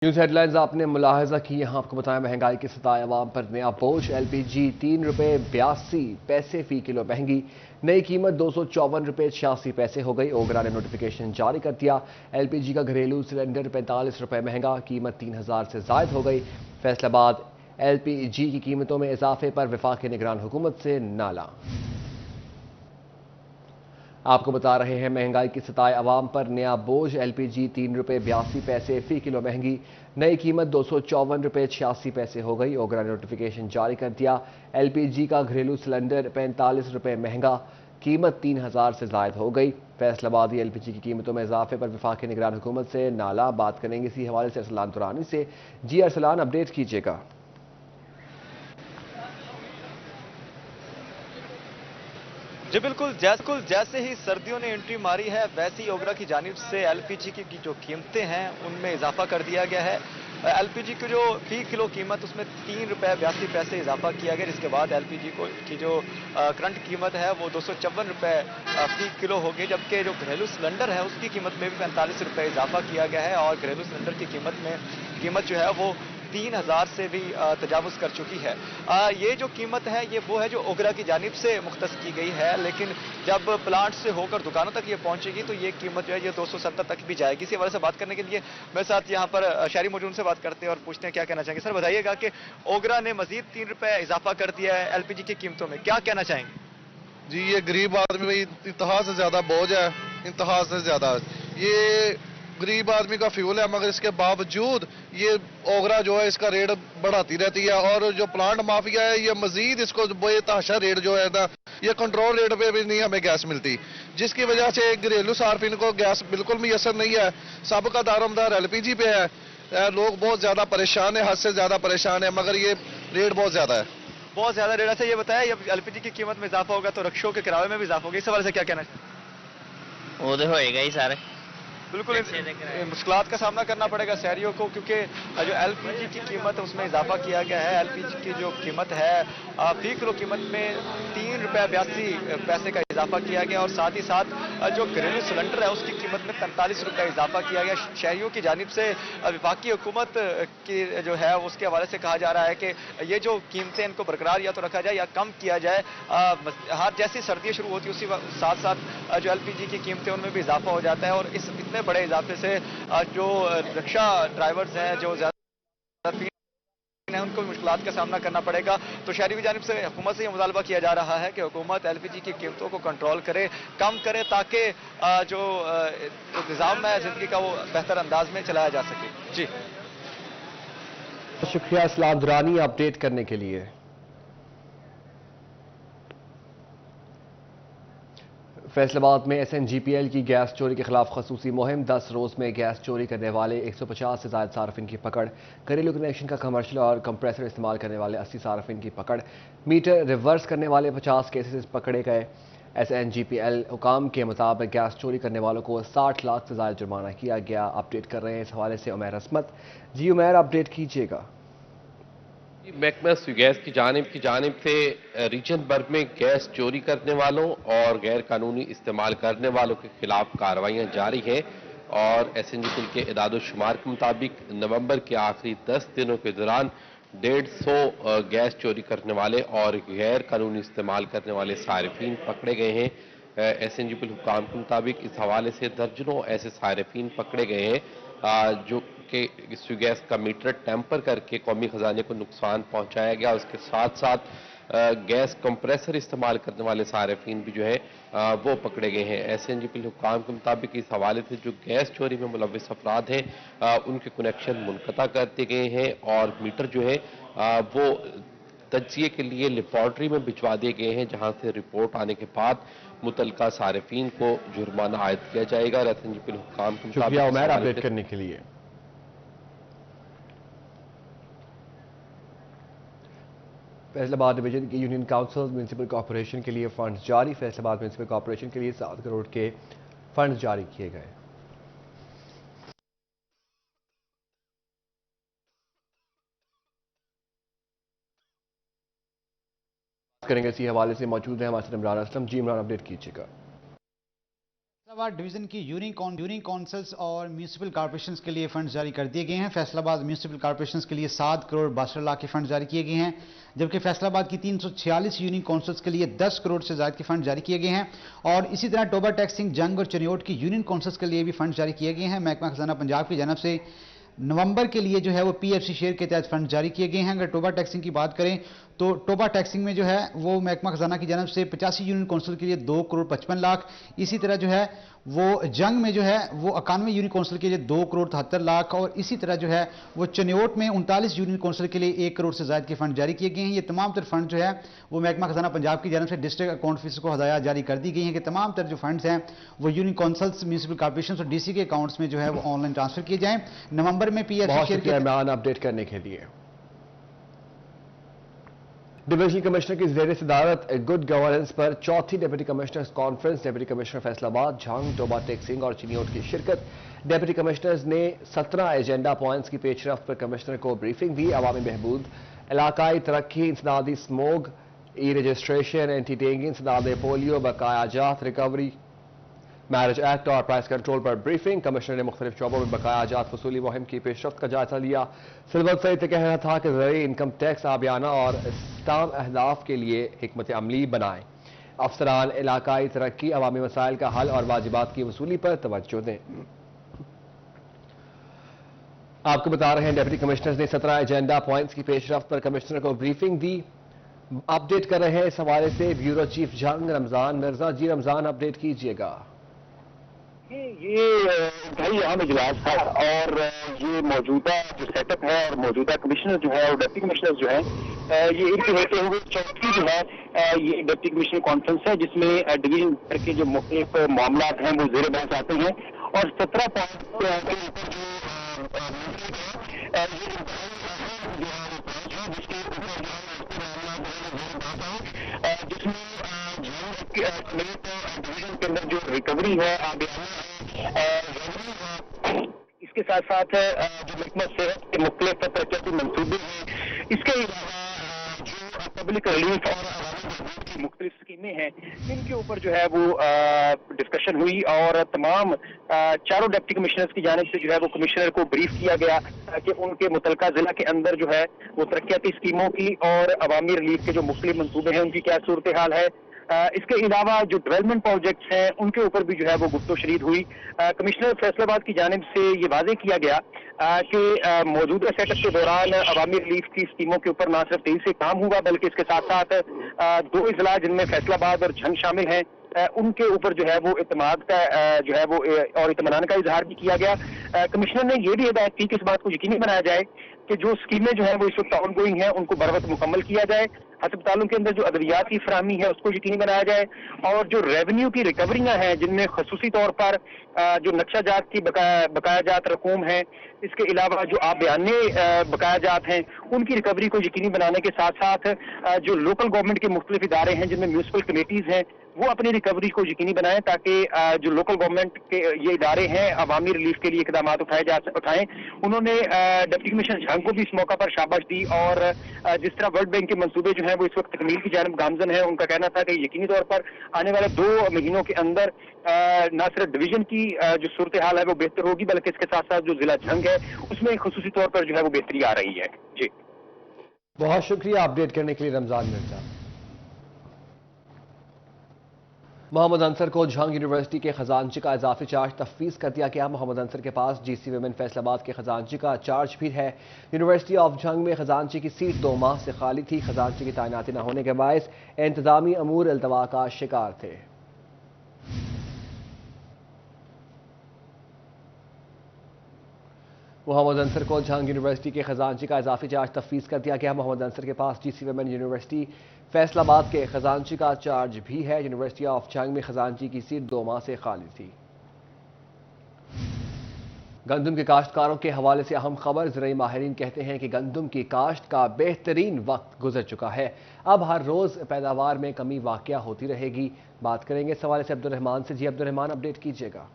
News headlines आपने मुलाहजा की। यहाँ आपको बताया महंगाई के सताए अवाम पर नया बोझ। एलपीजी ₹3.82 फी किलो महंगी। नई कीमत ₹254.86 हो गई। ओगरा ने नोटिफिकेशन जारी कर दिया। एलपीजी का घरेलू सिलेंडर ₹45 महंगा, कीमत 3000 से जायद हो गई। फैसलाबाद एलपीजी की कीमतों में इजाफे पर वफाकी निगरान हुकूमत से नाला। आपको बता रहे हैं महंगाई की सताए अवाम पर नया बोझ। एलपीजी ₹3.82 फी किलो महंगी। नई कीमत ₹254.86 हो गई। ओगरा ने नोटिफिकेशन जारी कर दिया। एलपीजी का घरेलू सिलेंडर ₹45 महंगा, कीमत 3000 से जायद हो गई। फैसलाबादी एलपीजी की कीमतों में इजाफे पर वफाकी निगरान हुकूमत से नाला। बात करेंगे इसी हवाले से अरसलान दुरानी से। जी अरसलान, अपडेट कीजिएगा। जी बिल्कुल, जैसे ही सर्दियों ने एंट्री मारी है, वैसे ही ओगरा की जानिब से एलपीजी की जो कीमतें हैं उनमें इजाफा कर दिया गया है। एलपीजी की जो फी किलो कीमत उसमें ₹3.82 इजाफा किया गया, जिसके बाद एलपीजी की जो करंट कीमत है वो ₹254 फी किलो होगी। जबकि जो घरेलू सिलेंडर है उसकी कीमत में भी ₹45 इजाफा किया गया है और घरेलू सिलेंडर की कीमत जो है वो 3000 से भी तजावुज़ कर चुकी है। ये जो कीमत है ये वो है जो ओगरा की जानिब से मुख्तस की गई है, लेकिन जब प्लांट से होकर दुकानों तक ये पहुंचेगी तो ये कीमत जो है ये 270 तक भी जाएगी। इसी हवाले से बात करने के लिए मेरे साथ यहाँ पर शहरी मौजूद से बात करते हैं और पूछते हैं क्या कहना चाहेंगे। सर बताइएगा कि ओगरा ने मजीद ₹3 इजाफा कर दिया है एलपीजी की कीमतों में, क्या कहना चाहेंगे? जी, ये गरीब आदमी में इंतहा से ज़्यादा बोझ है। इंतहा से ज़्यादा ये गरीब आदमी का फ्यूल है, मगर इसके बावजूद ये ओगरा जो है इसका रेट बढ़ाती रहती है। और जो प्लांट माफिया है ये मजीद इसको बेतहाशा रेट जो है ना, ये कंट्रोल रेट पे भी नहीं हमें गैस मिलती, जिसकी वजह से घरेलू सार्फिन को गैस बिल्कुल मैसर नहीं है। सबका दारोमदार एलपीजी पे है। लोग बहुत ज़्यादा परेशान है, हद से ज़्यादा परेशान है, मगर ये रेट बहुत ज़्यादा है। बहुत ज्यादा रेट से ये बताया, जब एलपीजी की कीमत में इजाफा होगा तो रक्षों के किराए में भी इजाफा होगा, इस हवाले से क्या कहना चाहिए? वो तो होएगा ही सर। बिल्कुल मुश्किलात का सामना करना पड़ेगा शहरियों को, क्योंकि जो एलपीजी की कीमत है उसमें इजाफा किया गया है। एलपीजी की जो कीमत है फी किलो कीमत में ₹3.82 का इजाफा किया गया और साथ ही साथ जो घरेलू सिलेंडर है उसकी कीमत में ₹45 इजाफा किया गया। शहरियों की जानिब से वफाकी हुकूमत की जो है उसके हवाले से कहा जा रहा है कि ये जो कीमतें इनको बरकरार या तो रखा जाए या कम किया जाए। हर जैसी सर्दियाँ शुरू होती है उसी साथ साथ जो एलपीजी की कीमतें उनमें भी इजाफा हो जाता है और इस इतने बड़े इजाफे से जो रिक्शा ड्राइवर्स हैं जो ज्यादा है उनको भी मुश्किलात का सामना करना पड़ेगा। तो शहरी की जानिब से हुकूमत से ये मुतालबा किया जा रहा है कि हुकूमत एलपीजी की कीमतों को कंट्रोल करे, कम करे, ताकि जो निज़ाम है ज़िंदगी का वो बेहतर अंदाज में चलाया जा सके। जी शुक्रिया अरसलान दुरानी अपडेट करने के लिए। फैसलाबाद में एसएनजीपीएल की गैस चोरी के खिलाफ खसूसी मुहिम। 10 रोज में गैस चोरी करने वाले 150 से ज्यादा सार्फिन की पकड़। घरेलू कनेक्शन का कमर्शियल और कंप्रेसर इस्तेमाल करने वाले 80 सार्फिन की पकड़। मीटर रिवर्स करने वाले 50 केसेस पकड़े गए। एसएनजीपीएल हुकाम के मुताबिक गैस चोरी करने वालों को 60 लाख से ज्यादा जुर्माना किया गया। अपडेट कर रहे हैं इस हवाले से उमैर असमत। जी उमैर, अपडेट कीजिएगा। महकमा गैस की जानिब से रीजन भर में गैस चोरी करने वालों और गैर कानूनी इस्तेमाल करने वालों के खिलाफ कार्रवाइयाँ जारी हैं और एसएनजीपीएल के इदाद शुमार के मुताबिक नवंबर के आखिरी 10 दिनों के दौरान 150 गैस चोरी करने वाले और गैर कानूनी इस्तेमाल करने वाले सारिफीन पकड़े गए हैं। एसएनजीपीएल हुकाम के मुताबिक इस हवाले से दर्जनों ऐसे सारिफीन पकड़े गए हैं जो कि गैस का मीटर टेम्पर करके कौमी खजाने को नुकसान पहुंचाया गया। उसके साथ साथ गैस कंप्रेसर इस्तेमाल करने वाले सार्फिन भी जो है वो पकड़े गए हैं। एसएनजीपीएल हुकाम के मुताबिक इस हवाले से जो गैस चोरी में मुलविस अफराद हैं उनके कनेक्शन मुनक़ता कर दिए गए हैं और मीटर जो है वो तजिए के लिए लेबॉर्ट्री में भिजवा दिए गए हैं, जहां से रिपोर्ट आने के बाद मुतलका सार्फिन को जुर्माना आयद किया जाएगा। एसएनजीपीएल हुकाम के शुक्रिया मुताबिक उमैर अपडेट करने के लिए। फैसलाबाद डिवीजन की यूनियन काउंसिल म्यूनसिपल कॉर्पोरेशन के लिए फंड्स जारी। फैसलाबाद म्यूनसिपल कॉर्पोरेशन के लिए 7 करोड़ के फंड्स जारी किए गए। करेंगे इसी हवाले से मौजूद है हमारे साथ इमरान असलम। जी इमरान, अपडेट कीजिएगा। फैसलाबाद डिवीजन की यूनियन काउंसिल्स और म्यूनिसिपल कॉर्पोरेशंस के लिए फंड्स जारी कर दिए गए हैं। फैसलाबाद म्यूनिसिपल कॉर्पोरेशंस के लिए 7 करोड़ 62 लाख के फंड जारी किए गए हैं, जबकि फैसलाबाद की 346 यूनियन काउंसिल्स के लिए 10 करोड़ से ज्यादा के फंड जारी किए गए हैं। और इसी तरह टोबा टैक्सिंग, जंग और चनियोट की यूनियन काउंसिल्स के लिए भी फंड जारी किए गए हैं। महकमा खजाना पंजाब की जानब से नवंबर के लिए जो है वो PFC शेयर के तहत फंड जारी किए गए हैं। अगर टोबा टैक्सिंग की बात करें तो टोबा टैक्सिंग में जो है वो महकमा खजाना की जानब से 85 यूनियन काउंसिल के लिए 2 करोड़ 55 लाख, इसी तरह जो है वो जंग में जो है वो 91 यूनियन काउंसिल के लिए 2 करोड़ 73 लाख, और इसी तरह जो है वो चनियोट में 39 यूनियन काउंसिल के लिए 1 करोड़ से ज्यादा के फंड जारी किए गए हैं। ये तमाम तर फंड जो है वो महकमा खजाना पंजाब की जानब से डिस्ट्रिक्ट अकाउंट ऑफिस को हदायत जारी कर दी गई है कि तमाम तर जो फंड्स हैं वो यूनियन काउंसिल्स, म्यूनिसिपल कॉर्पोरेशन और DC के अकाउंट्स में जो है वो ऑनलाइन ट्रांसफर किए जाएं। नवंबर में PFC शेयर के अपडेट करने के लिए। डिविजनल कमिश्नर की ज़ेर सदारत गुड गवर्नेंस पर चौथी deputy commissioners conference, deputy commissioner Faisalabad, Jhang, Toba Tek Singh और चिनियोट की शिरकत। डिप्टी कमिश्नर्स ने 17 एजेंडा पॉइंट्स की पेशरफ्त पर कमिश्नर को ब्रीफिंग दी। अवामी बहबूद, इलाकाई तरक्की, इंसदादी स्मोग, ई रजिस्ट्रेशन, एंटी डेंगू, इंसदाद पोलियो, बकाया जात रिकवरी, मैरिज एक्ट और प्राइस कंट्रोल पर ब्रीफिंग। कमिश्नर ने मुख्तलिफ शोबों में बकाया जात वसूली मुहिम की पेशरफ्त का जायजा लिया। सिलवत सईद का कहना था कि ज़रूरी इनकम टैक्स आबियाना और स्टाम अहदाफ के लिए हिकमत अमली बनाएं। अफसरान इलाकाई तरक्की, अवामी मसाइल का हल और वाजिबात की वसूली पर तवज्जो दें। आपको बता रहे हैं डिप्टी कमिश्नर्स ने 17 एजेंडा पॉइंट्स की पेशरफ्त पर कमिश्नर को ब्रीफिंग दी। अपडेट कर रहे हैं इस हवाले से ब्यूरो चीफ जंग रमजान मिर्जा। जी रमजान, अपडेट कीजिएगा। ये इंतहाई अहम इजलास है और ये मौजूदा जो सेटअप है और मौजूदा कमिश्नर जो है और डिप्टी कमिश्नर जो है ये एक होते हुए चौथी जो है ये डिप्टी कमिश्नर कॉन्फ्रेंस है, जिसमें डिवीजन के जो मुख्तलिफ मामला हैं वो जेर बहस आते हैं और 17 पॉइंट डिवीजन के अंदर जो रिकवरी है इसके साथ साथ जो महकमा सेहत के मुख्तलिफ तरक्याती मंसूबे हैं, इसके अलावा जो पब्लिक रिलीफ और मुख्तलिफ स्कीमें हैं, इनके ऊपर जो है वो डिस्कशन हुई और तमाम चारों डिप्टी कमिश्नर्स की जानिब से जो है वो कमिश्नर को ब्रीफ किया गया कि उनके मुतलका जिला के अंदर जो है वो तरक्याती स्कीमों की और अवामी रिलीफ के जो मुख्तलिफ मंसूबे हैं उनकी क्या सूरत हाल है। इसके अलावा जो डेवलपमेंट प्रोजेक्ट्स हैं उनके ऊपर भी जो है वो गुफ्तगू शरीद हुई। कमिश्नर फैसलाबाद की जानिब से ये वाजे किया गया कि मौजूदा सेटअप के दौरान अवामी रिलीफ की स्कीमों के ऊपर न सिर्फ तेजी से काम हुआ बल्कि इसके साथ साथ 2 इजला जिनमें फैसलाबाद और झंग शामिल हैं उनके ऊपर जो है वो इत्मीनान का जो है वो और इत्मीनान का इजहार भी किया गया। कमिश्नर ने ये भी हिदायत की कि इस बात को यकीनी बनाया जाए कि जो स्कीमें जो है वो इस वक्त ऑन गोइंग है उनको बर वक्त मुकम्मल किया जाए, अस्पतालों के अंदर जो अद्वियात की फराहमी है उसको यकीनी बनाया जाए और जो रेवेन्यू की रिकवरियां हैं जिनमें खसूसी तौर पर जो नक्शा जात की बकाया जात रकूम है, इसके अलावा जो आबियाने बकाया जात हैं उनकी रिकवरी को यकीनी बनाने के साथ साथ जो लोकल गवर्नमेंट के मुख्तलिफ इदारे हैं जिनमें म्यूनिसिपल कमेटीज हैं वो अपनी रिकवरी को यकीनी बनाएं ताकि जो लोकल गवर्नमेंट के ये इदारे हैं अवामी रिलीफ के लिए इकदाम उठाएं। उन्होंने डिप्टी कमिश्नर झंग को भी इस मौका पर शाबाश दी और जिस तरह वर्ल्ड बैंक के मंसूबे जो हैं वो इस वक्त तकमील की जानिब गामजन है, उनका कहना था कि यकीनी तौर पर आने वाले 2 महीनों के अंदर न सिर्फ डिवीजन की जो सूरत हाल है वो बेहतर होगी बल्कि इसके साथ साथ जो जिला झंग है उसमें खुसूसी तौर पर जो है वो बेहतरी आ रही है। जी बहुत शुक्रिया अपडेट करने के लिए रमजान मिर्जा। मोहम्मद अंसर को झंग यूनिवर्सिटी के खजानची का इजाफी चार्ज तफवीज़ कर दिया गया। मोहम्मद अंसर के पास GC वुमेन फैसलाबाद के खजानची का चार्ज भी है। यूनिवर्सिटी ऑफ झंग में खजानची की सीट 2 माह से खाली थी। खजानची की तैनाती न होने के बायस इंतजामी अमूर अल्तवा का शिकार थे। मोहम्मद अंसर को झंग यूनिवर्सिटी के खजानची का इजाफी चार्ज तफवीज़ कर दिया गया। मोहम्मद अंसर के पास GC वुमेन यूनिवर्सिटी फैसलाबाद के खजानची का चार्ज भी है। यूनिवर्सिटी ऑफ झंग में खजानची की सीट 2 माह से खाली थी। गंदम के काश्तकारों के हवाले से अहम खबर। ज़राई माहिरीन कहते हैं कि गंदम की काश्त का बेहतरीन वक्त गुजर चुका है, अब हर रोज़ पैदावार में कमी वाक़या होती रहेगी। बात करेंगे इस हवाले से अब्दुर्रहमान से। जी अब्दुर्रहमान, अपडेट कीजिएगा।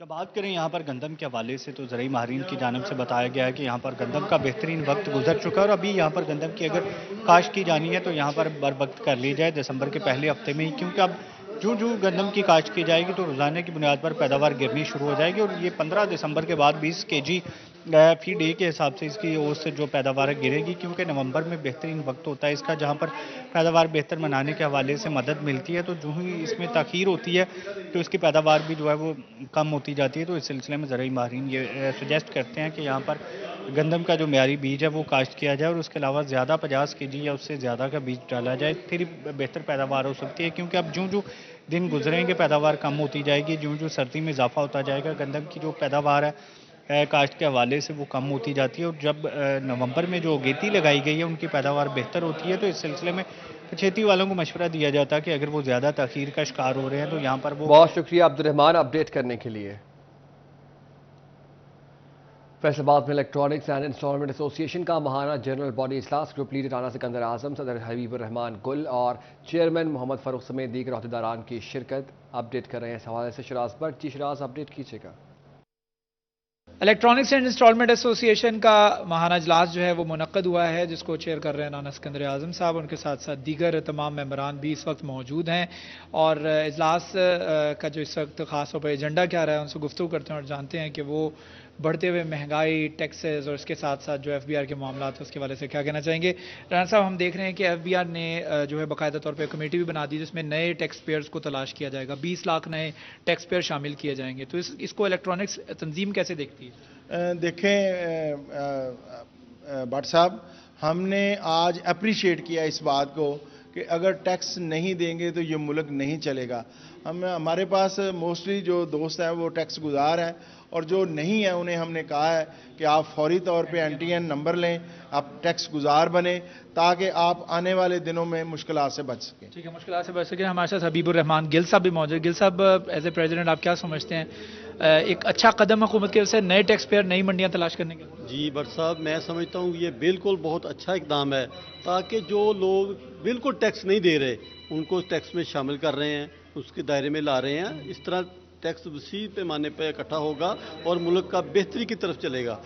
जब बात करें यहाँ पर गंदम के हवाले से तो ज़राई माहिरीन की जानिब से बताया गया है कि यहाँ पर गंदम का बेहतरीन वक्त गुजर चुका है और अभी यहाँ पर गंदम की अगर काश्त की जानी है तो यहाँ पर बर वक्त कर ली जाए दिसंबर के पहले हफ्ते में ही, क्योंकि अब جو گندم کی کاشت کی جائے گی تو روزانہ کی بنیاد پر پیداوار گرنی شروع ہو جائے گی، اور یہ 15 دسمبر کے بعد 20 kg فی ڈے کے حساب سے اس کی اوسط سے جو پیداوار گرے گی، کیونکہ نومبر میں بہترین وقت ہوتا ہے اس کا جہاں پر پیداوار بہتر منانے کے حوالے سے مدد ملتی ہے، تو جو ہی اس میں تاخیر ہوتی ہے تو اس کی پیداوار بھی جو ہے وہ کم ہوتی جاتی ہے۔ تو اس سلسلے میں زرعی ماہرین یہ سجیسٹ کرتے ہیں کہ یہاں پر گندم کا جو معیاری بیج ہے وہ کاشت کیا جائے، اور اس کے علاوہ زیادہ 50 kg یا اس سے زیادہ کا بیج ڈالا جائے، پھر بہتر پیداوار ہو سکتی ہے، کیونکہ اب جو دن گزریں گے پیداوار کم ہوتی جائے گی، جو سردی میں اضافہ ہوتا جائے گا، گندم کی جو پیداوار ہے کاشت کے حوالے سے وہ کم ہوتی جاتی ہے، اور جب نومبر میں جو اگیتی لگائی گئی ہے ان کی پیداوار بہتر ہوتی ہے۔ تو اس سلسلے میں کھیتی والوں کو مشورہ دیا جاتا ہے کہ اگر وہ زیادہ تاخیر کا شکار ہو رہے ہیں تو یہاں پر وہ بہت شکریہ عبد الرحمان اپڈیٹ کرنے کے لیے۔ فیصل آباد میں الیکٹرانکس اینڈ انسٹالمنٹ ایسوسی ایشن کا ماہانہ جنرل باڈی اجلاس، گروپ لیڈر رانا سکندر اعظم، صدر حبیب الرحمان گل اور چیئرمین محمد فاروق سمیت دیگر عہدیداران کی شرکت۔ اپڈیٹ کر رہے ہیں اس حوالے سے شراز بٹ۔ جی شراز، اپڈیٹ کیجیے گا۔ الیکٹرانکس اینڈ انسٹالمنٹ ایسوسی ایشن کا ماہانہ اجلاس جو ہے وہ منعقد ہوا ہے، جس کو چیئر کر رہے ہیں رانا سکندر اعظم صاحب، ان کے ساتھ ساتھ دیگر تمام ممبران بھی اس وقت موجود ہیں، اور اجلاس کا جو اس وقت خاص طور پر ایجنڈا کیا رہا ہے ان سے گفتگو کرتے ہیں اور جانتے ہیں کہ وہ بڑھتے ہوئے مہنگائی، ٹیکسز اور اس کے ساتھ ساتھ جو ایف بی آر کے معاملات ہیں اس کے حوالے سے کیا کہنا چاہیں گے۔ رانا صاحب، ہم دیکھ رہے ہیں کہ ایف بی آر نے جو ہے باقاعدہ طور پہ کمیٹی بھی بنا دی جس میں نئے ٹیکس پیئرز کو تلاش کیا جائے گا، 20 لاکھ نئے ٹیکس پیئر شامل کیے جائیں گے، تو اس کو الیکٹرانکس تنظیم کیسے دیکھتی ہے؟ دیکھیں بٹ صاحب، ہم نے آج اپریشیٹ کیا اس بات کو کہ اگر ٹیکس نہیں دیں گے تو یہ ملک نہیں چلے گا۔ ہمارے پاس موسٹلی جو دوست ہیں وہ ٹیکس گزار ہیں، اور جو نہیں ہیں انہیں ہم نے کہا ہے کہ آپ فوری طور پہ NTN نمبر لیں، آپ ٹیکس گزار بنیں تاکہ آپ آنے والے دنوں میں مشکلات سے بچ سکیں۔ ٹھیک ہے، مشکلات سے بچ سکیں۔ ہمارے ساتھ حبیب الرحمان گل صاحب بھی موجود۔ گل صاحب، ایز اے پریزیڈنٹ آپ کیا سمجھتے ہیں، ایک اچھا قدم حکومت کی طرف سے نئے ٹیکس پیئر، نئی منڈیاں تلاش کرنے کے؟ جی بٹ صاحب، میں سمجھتا ہوں یہ بالکل بہت اچھا اقدام ہے، تاکہ جو لوگ بالکل ٹیکس نہیں دے رہے ان کو ٹیکس میں شامل کر رہے ہیں، اس کے دائرے میں لا رہے ہیں۔ اس طرح ٹیکس وسیع پیمانے پہ اکٹھا ہوگا اور ملک کا بہتری کی طرف چلے گا۔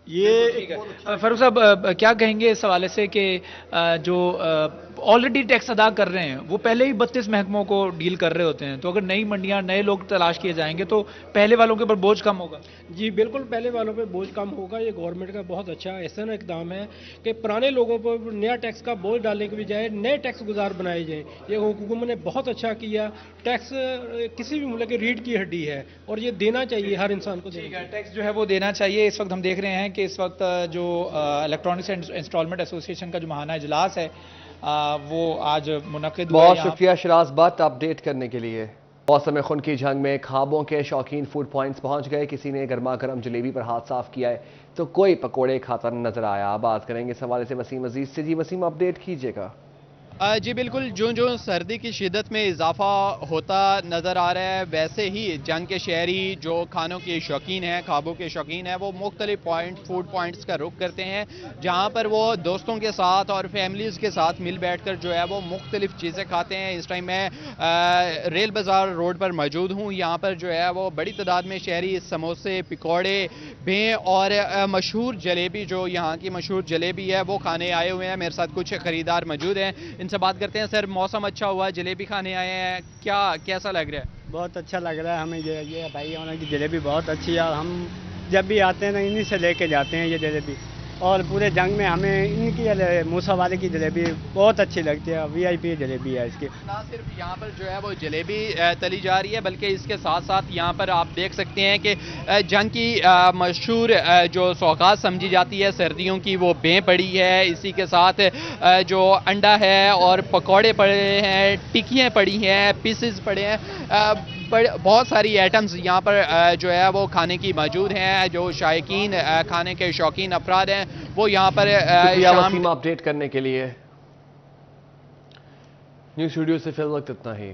یہ فاروق صاحب کیا کہیں گے اس حوالے سے کہ جو آلریڈی ٹیکس ادا کر رہے ہیں وہ پہلے ہی 32 محکموں کو ڈیل کر رہے ہوتے ہیں، تو اگر نئی منڈیاں، نئے لوگ تلاش کیے جائیں گے تو پہلے والوں کے اوپر بوجھ کم ہوگا؟ جی بالکل، پہلے والوں پہ بوجھ کم ہوگا۔ یہ گورنمنٹ کا بہت اچھا احسن اقدام ہے کہ پرانے لوگوں پر نیا ٹیکس کا بوجھ ڈالنے کے بجائے نئے ٹیکس گزار بنائے جائیں۔ یہ حکومت نے بہت اچھا کیا۔ ٹیکس کسی بھی ملک کی ریڑھ کی ہڈی ہے اور یہ دینا چاہیے، ہر انسان کو دینا چاہیے۔ ٹیکس جو ہے وہ دینا چاہیے۔ اس وقت ہم دیکھ رہے ہیں کہ اس وقت جو الیکٹرانکس اینڈ انسٹالمنٹ ایسوسی ایشن کا جو ماہانہ اجلاس ہے وہ آج منعقد ہوا۔ بہت شکریہ شراز بٹ اپڈیٹ کرنے کے لیے۔ موسم خن کی جنگ میں خوابوں کے شوقین فوڈ پوائنٹس پہنچ گئے۔ کسی نے گرما گرم جلیبی پر ہاتھ صاف کیا ہے تو کوئی پکوڑے کھاتا نظر آیا۔ بات کریں گے اس حوالے سے وسیم عزیز سے۔ جی وسیم، اپڈیٹ کیجیے گا۔ جی بالکل، جو سردی کی شدت میں اضافہ ہوتا نظر آ رہا ہے، ویسے ہی جنگ کے شہری جو کھانوں کے شوقین ہیں، خوابوں کے شوقین ہیں، وہ مختلف فوڈ پوائنٹس کا رخ کرتے ہیں، جہاں پر وہ دوستوں کے ساتھ اور فیملیز کے ساتھ مل بیٹھ کر جو ہے وہ مختلف چیزیں کھاتے ہیں۔ اس ٹائم میں ریل بازار روڈ پر موجود ہوں۔ یہاں پر جو ہے وہ بڑی تعداد میں شہری سموسے، پکوڑے، بھیں اور مشہور جلیبی، جو یہاں کی مشہور جلیبی ہے، وہ کھانے آئے ہوئے ہیں۔ میرے ساتھ کچھ خریدار موجود ہیں، ان سے بات کرتے ہیں۔ سر، موسم اچھا ہوا، جلیبی کھانے آئے ہیں، کیسا لگ رہا ہے؟ بہت اچھا لگ رہا ہے ہمیں۔ یہ بھائی ہونے کی جلیبی بہت اچھی ہے، اور ہم جب بھی آتے ہیں نا انہی سے لے کے جاتے ہیں یہ جلیبی، اور پورے جنگ میں ہمیں ان کی موسا والے کی جلیبی بہت اچھی لگتی ہے، VIP جلیبی ہے اس کی۔ نہ صرف یہاں پر جو ہے وہ جلیبی تلی جا رہی ہے، بلکہ اس کے ساتھ ساتھ یہاں پر آپ دیکھ سکتے ہیں کہ جنگ کی مشہور جو سوغات سمجھی جاتی ہے سردیوں کی، وہ بیں پڑی ہے، اسی کے ساتھ جو انڈا ہے اور پکوڑے پڑے ہیں، ٹکیاں پڑی ہیں، پیسز پڑے ہیں، بہت ساری آئٹمز یہاں پر جو ہے وہ کھانے کی موجود ہیں۔ جو شائقین کھانے کے شوقین افراد ہیں وہ یہاں پر شکریہ وسیم اپڈیٹ کرنے کے لیے۔ نیوز اسٹوڈیو سے فی الوقت اتنا ہی۔